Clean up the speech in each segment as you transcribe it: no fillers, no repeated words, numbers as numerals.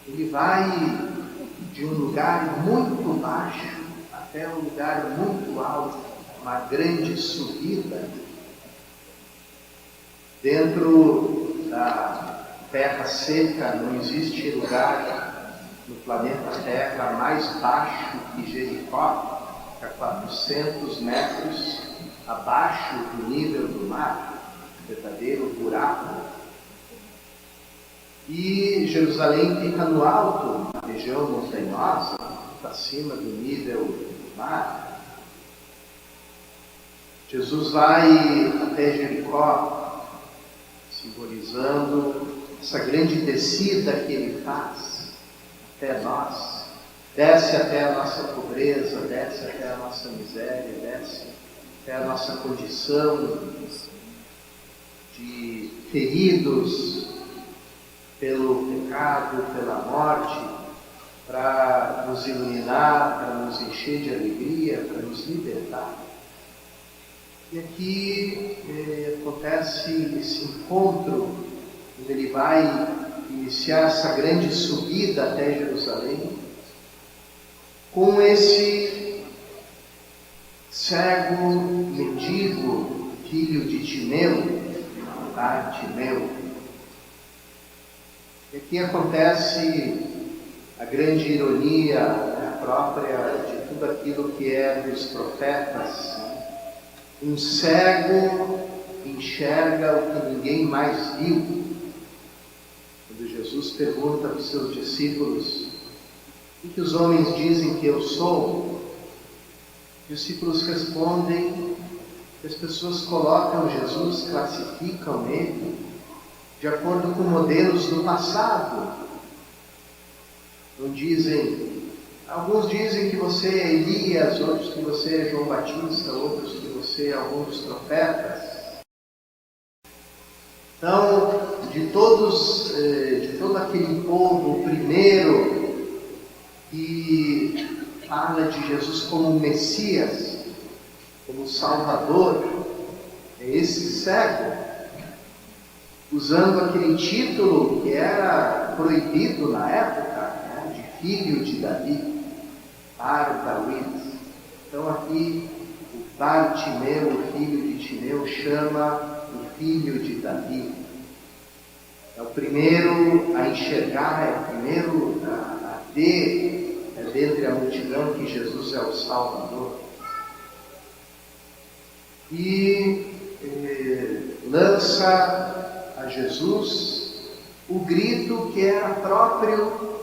Ele vai de um lugar muito baixo até um lugar muito alto, uma grande subida. Dentro da terra seca não existe lugar no planeta Terra mais baixo que Jericó, a 400 metros abaixo do nível do mar, verdadeiro buraco. E Jerusalém fica no alto, na região montanhosa, acima do nível do mar. Jesus vai até Jericó, simbolizando essa grande descida que ele faz até nós. Desce até a nossa pobreza, desce até a nossa miséria, desce até a nossa condição de feridos pelo pecado, pela morte, para nos iluminar, para nos encher de alegria, para nos libertar. E aqui acontece esse encontro, onde ele vai iniciar essa grande subida até Jerusalém, com esse cego, mendigo, filho de Timeu, Bartimeu. E aqui acontece a grande ironia própria de tudo aquilo que é dos profetas. Um cego enxerga o que ninguém mais viu. Quando Jesus pergunta para os seus discípulos: o que os homens dizem que eu sou? Os discípulos respondem que as pessoas colocam Jesus, classificam ele de acordo com modelos do passado. Não dizem, alguns dizem que você é Elias, outros que você é João Batista, outros que você é algum dos profetas. Então, de todo aquele povo, o primeiro que fala de Jesus como Messias, como Salvador, é esse cego, usando aquele título que era proibido na época, de filho de Davi, Bar-David. Então aqui o Bartimeu, o filho de Timeu, chama o filho de Davi. É o primeiro a enxergar, é o primeiro a ver, dentre a multidão, que Jesus é o Salvador. E lança a Jesus o grito que era próprio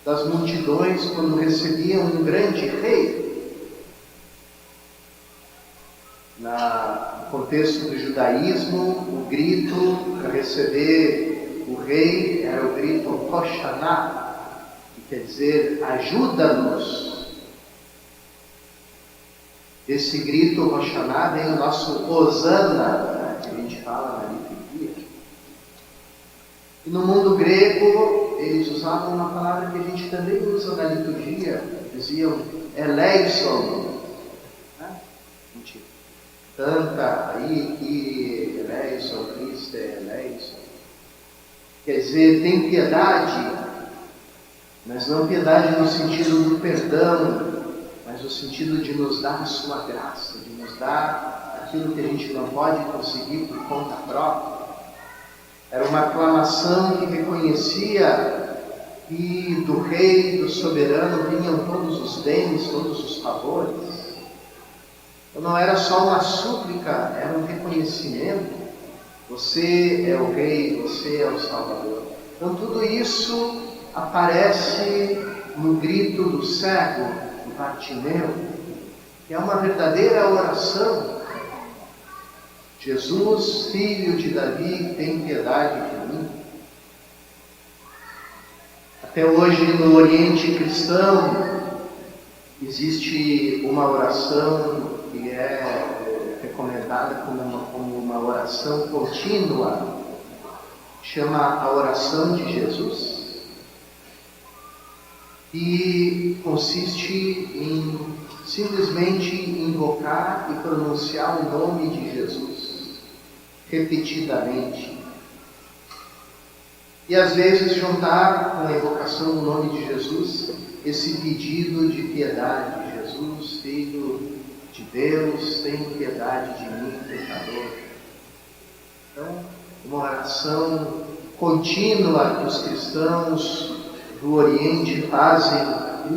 das multidões quando recebiam um grande rei. No contexto do judaísmo, o grito para receber o rei era o grito Hoshaná, que quer dizer ajuda-nos. Desse grito Hoshaná vem o nosso Hosana, que a gente fala na liturgia. E no mundo grego, eles usavam uma palavra que a gente também usa na liturgia, diziam eleison. A gente canta aí que eleison, Cristo é eleison. Quer dizer, tem piedade, mas não piedade no sentido do perdão, mas no sentido de nos dar a sua graça, de nos dar aquilo que a gente não pode conseguir por conta própria. Era uma aclamação que reconhecia que do rei, do soberano, vinham todos os bens, todos os favores. Então não era só uma súplica, era um reconhecimento. Você é o rei, você é o Salvador. Então tudo isso aparece no grito do cego, do Bartimeu, que é uma verdadeira oração. Jesus, filho de Davi, tem piedade de mim. Até hoje no Oriente cristão existe uma oração que é recomendada como uma oração contínua, chama a oração de Jesus, e consiste em simplesmente invocar e pronunciar o nome de Jesus repetidamente. E às vezes juntar com a invocação do nome de Jesus esse pedido de piedade. Jesus, Filho de Deus, tem piedade de mim, pecador. Então, uma oração contínua que os cristãos do Oriente fazem,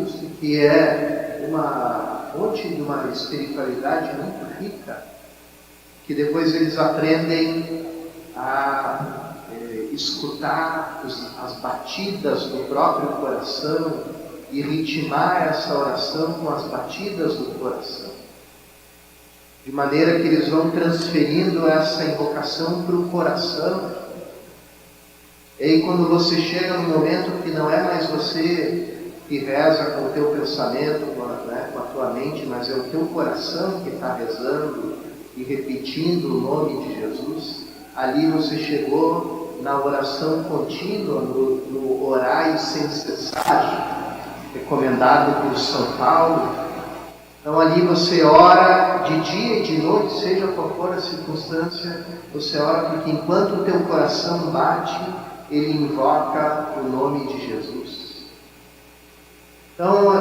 isso que é uma fonte de uma espiritualidade muito rica, que depois eles aprendem a escutar as batidas do próprio coração e ritmar essa oração com as batidas do coração, de maneira que eles vão transferindo essa invocação para o coração. E aí quando você chega no momento que não é mais você que reza com o teu pensamento, com a tua mente, mas é o teu coração que está rezando e repetindo o nome de Jesus, ali você chegou na oração contínua, no orai sem cessar, recomendado por São Paulo. Então ali você ora de dia e de noite, seja qual for a circunstância, você ora porque enquanto o teu coração bate, ele invoca o nome de Jesus. Então,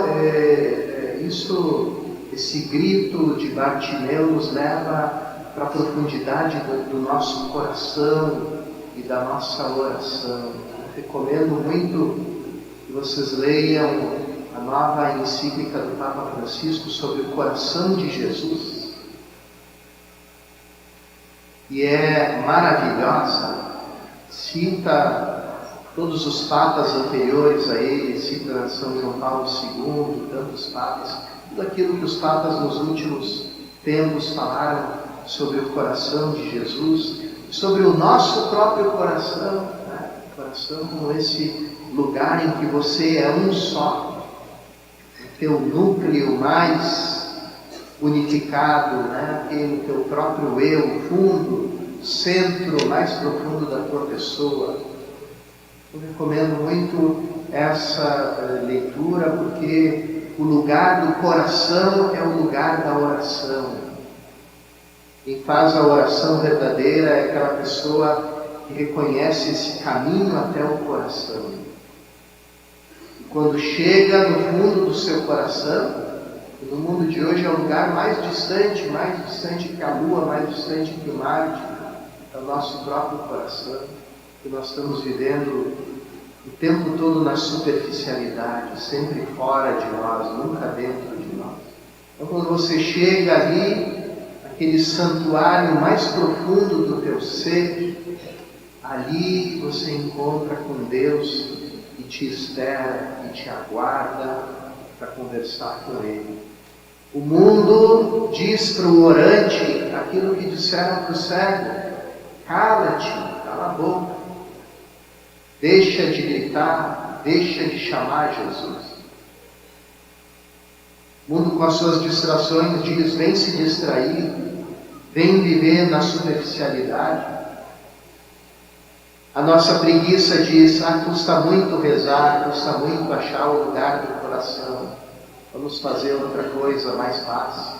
esse grito de Bartimeu nos leva para a profundidade do nosso coração e da nossa oração. Eu recomendo muito que vocês leiam a nova encíclica do Papa Francisco sobre o coração de Jesus, e é maravilhosa. Cita todos os papas anteriores a ele, cita São João Paulo II, tantos papas, tudo aquilo que os papas nos últimos tempos falaram sobre o coração de Jesus, sobre o nosso próprio coração, né? O coração como esse lugar em que você é um só, o teu núcleo mais unificado, né? O teu próprio eu, fundo, centro mais profundo da tua pessoa. Eu recomendo muito essa leitura porque o lugar do coração é o lugar da oração. Quem faz a oração verdadeira é aquela pessoa que reconhece esse caminho até o coração. E quando chega no fundo do seu coração, no mundo de hoje é o lugar mais distante que a lua, mais distante que Marte, é o nosso próprio coração, que nós estamos vivendo o tempo todo na superficialidade, sempre fora de nós, nunca dentro de nós. Então quando você chega ali, aquele santuário mais profundo do teu ser, ali você encontra com Deus e te espera e te aguarda para conversar com Ele. O mundo diz para o orante aquilo que disseram para o cego: cala-te, cala a boca, deixa de gritar, deixa de chamar Jesus. O mundo com as suas distrações diz: vem se distrair, vem viver na superficialidade. A nossa preguiça diz: custa muito rezar, custa muito achar o lugar do coração, vamos fazer outra coisa mais fácil.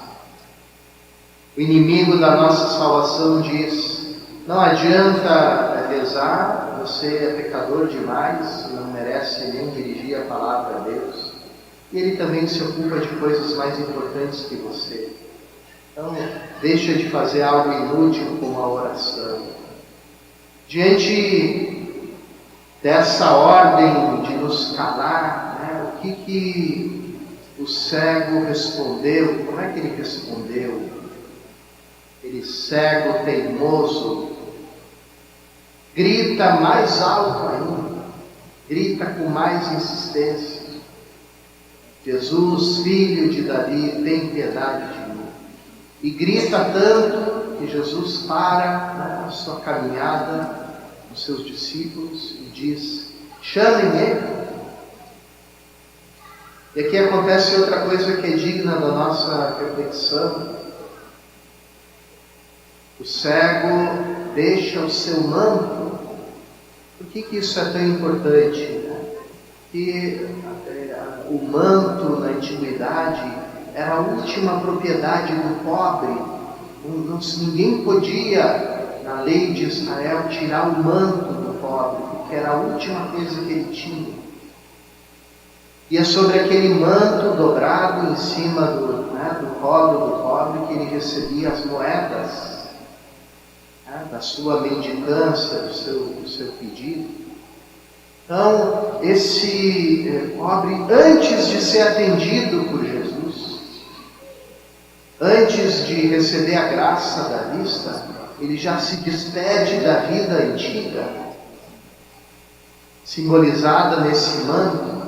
O inimigo da nossa salvação diz: não adianta rezar, você é pecador demais, não merece nem dirigir a palavra a Deus. E ele também se ocupa de coisas mais importantes que você. Então, deixa de fazer algo inútil como a oração. Diante dessa ordem de nos calar, né, o que o cego respondeu? Como é que ele respondeu? Ele, cego, teimoso, grita mais alto ainda, grita com mais insistência: Jesus, filho de Davi, tem piedade de mim. E grita tanto que Jesus para a sua caminhada com seus discípulos e diz: chamem ele. E aqui acontece outra coisa que é digna da nossa reflexão. O cego deixa o seu manto. Por que isso é tão importante? Que o manto na antiguidade era a última propriedade do pobre. Ninguém podia, na lei de Israel, tirar o manto do pobre, que era a última coisa que ele tinha. E é sobre aquele manto dobrado em cima do colo do pobre que ele recebia as moedas da sua mendicância, do seu pedido. Então, esse pobre, antes de ser atendido por Jesus, antes de receber a graça da vista, ele já se despede da vida antiga, simbolizada nesse manto.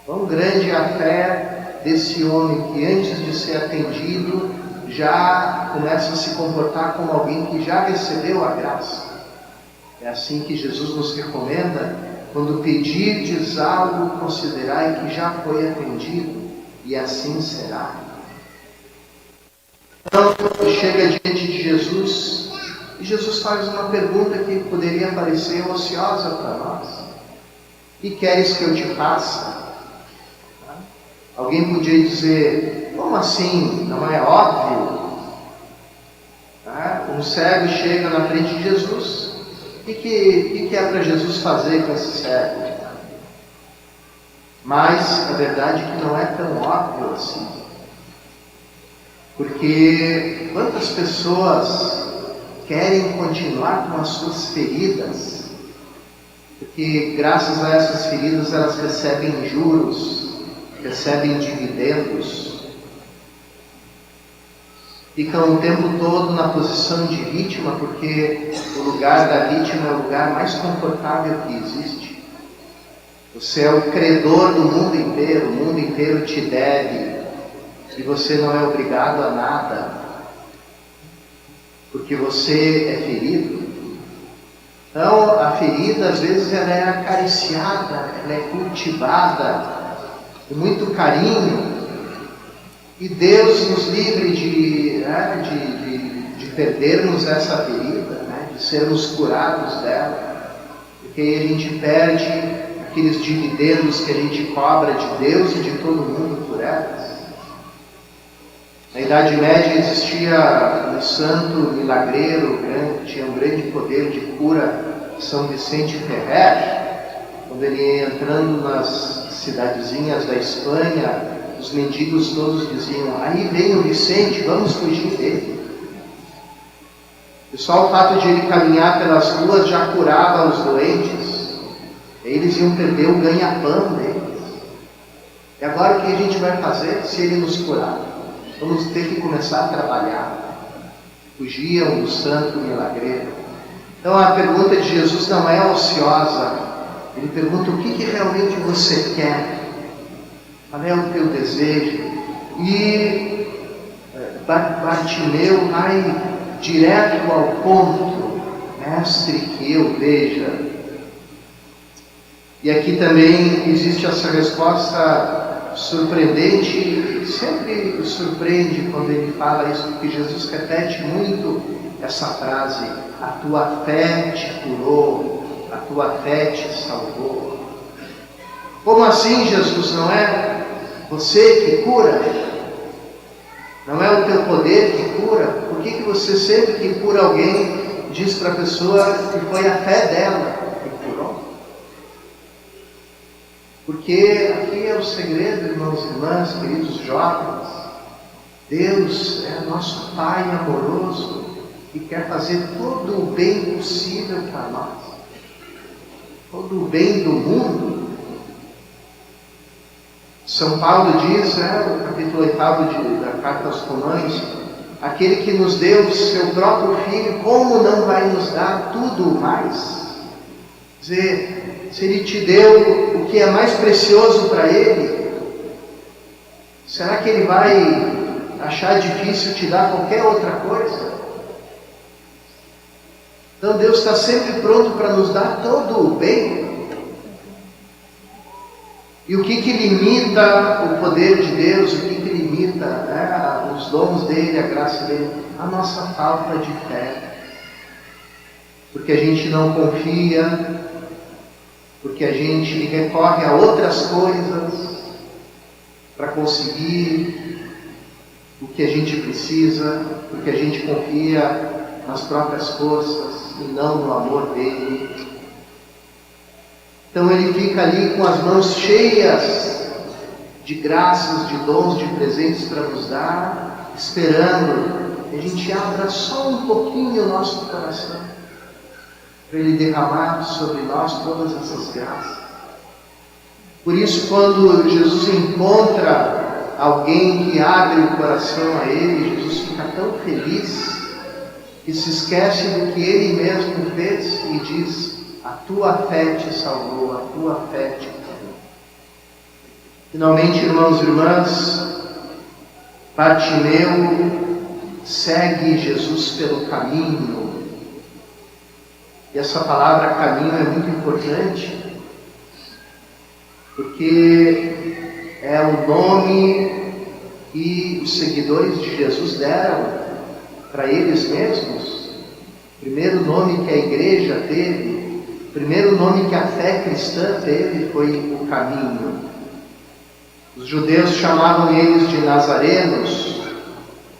Quão grande é a fé desse homem que, antes de ser atendido, já começa a se comportar como alguém que já recebeu a graça. É assim que Jesus nos recomenda: quando pedirdes algo, considerai que já foi atendido, e assim será. Então, chega diante de Jesus, e Jesus faz uma pergunta que poderia parecer ociosa para nós: que queres que eu te faça? Alguém podia dizer: como assim? Não é óbvio? Um cego chega na frente de Jesus. O que é para Jesus fazer com esse cego? Mas a verdade é que não é tão óbvio assim. Porque quantas pessoas querem continuar com as suas feridas? Porque graças a essas feridas elas recebem juros, recebem dividendos, ficam o tempo todo na posição de vítima, porque o lugar da vítima é o lugar mais confortável que existe. Você é o credor do mundo inteiro, o mundo inteiro te deve, e você não é obrigado a nada, porque você é ferido. Então, a ferida, às vezes, ela é acariciada, ela é cultivada com muito carinho, e Deus nos livre de perdermos essa ferida, de sermos curados dela, porque aí a gente perde aqueles dividendos que a gente cobra de Deus e de todo mundo por elas. Na Idade Média existia um santo milagreiro grande, tinha um grande poder de cura, São Vicente Ferrer. Quando ele ia entrando nas cidadezinhas da Espanha, os mendigos todos diziam: aí vem o Vicente, vamos fugir dele. E só o fato de ele caminhar pelas ruas já curava os doentes. Eles iam perder o ganha-pão deles. E agora o que a gente vai fazer se ele nos curar? Vamos ter que começar a trabalhar. Fugiam do santo milagreiro. Então a pergunta de Jesus não é ociosa. Ele pergunta: o que realmente você quer? Qual é o teu desejo? E Bartimeu vai direto ao ponto: mestre, que eu veja. E aqui também existe essa resposta surpreendente, sempre surpreende quando ele fala isso, porque Jesus repete muito essa frase: a tua fé te curou, a tua fé te salvou. Como assim, Jesus? Não é você que cura? Não é o teu poder que cura? Por que você sempre que cura alguém diz para a pessoa que foi a fé dela que curou? Porque aqui é o segredo, irmãos e irmãs, queridos jovens. Deus é nosso Pai amoroso e quer fazer todo o bem possível para nós, todo o bem do mundo. São Paulo diz, no capítulo 8 da Carta aos Romanos: aquele que nos deu o seu próprio Filho, como não vai nos dar tudo mais? Quer dizer, se Ele te deu o que é mais precioso para Ele, será que Ele vai achar difícil te dar qualquer outra coisa? Então Deus está sempre pronto para nos dar todo o bem. E o que limita o poder de Deus, o que limita os dons dele, a graça dele? A nossa falta de fé. Porque a gente não confia, porque a gente recorre a outras coisas para conseguir o que a gente precisa, porque a gente confia nas próprias forças e não no amor dele. Então ele fica ali com as mãos cheias de graças, de dons, de presentes para nos dar, esperando que a gente abra só um pouquinho o nosso coração, para Ele derramar sobre nós todas essas graças. Por isso, quando Jesus encontra alguém que abre o coração a Ele, Jesus fica tão feliz que se esquece do que Ele mesmo fez e diz: a tua fé te salvou, a tua fé te curou. Finalmente, irmãos e irmãs, Bartimeu segue Jesus pelo caminho. E essa palavra caminho é muito importante, porque é o nome que os seguidores de Jesus deram para eles mesmos. O primeiro nome que a igreja teve, o primeiro nome que a fé cristã teve foi o caminho. Os judeus chamavam eles de nazarenos,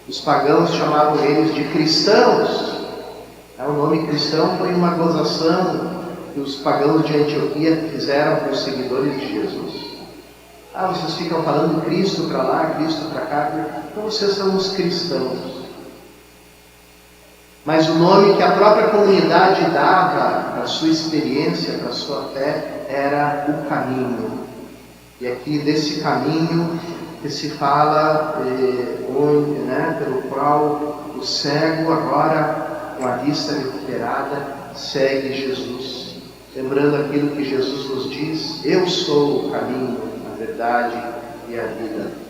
os pagãos chamavam eles de cristãos. O nome cristão foi uma gozação que os pagãos de Antioquia fizeram com os seguidores de Jesus. Vocês ficam falando Cristo para lá, Cristo para cá, então vocês são os cristãos. Mas o nome que a própria comunidade dava para a sua experiência, para a sua fé, era o caminho. E aqui desse caminho que se fala, pelo qual o cego agora, com a vista recuperada, segue Jesus. Lembrando aquilo que Jesus nos diz: eu sou o caminho, a verdade e a vida.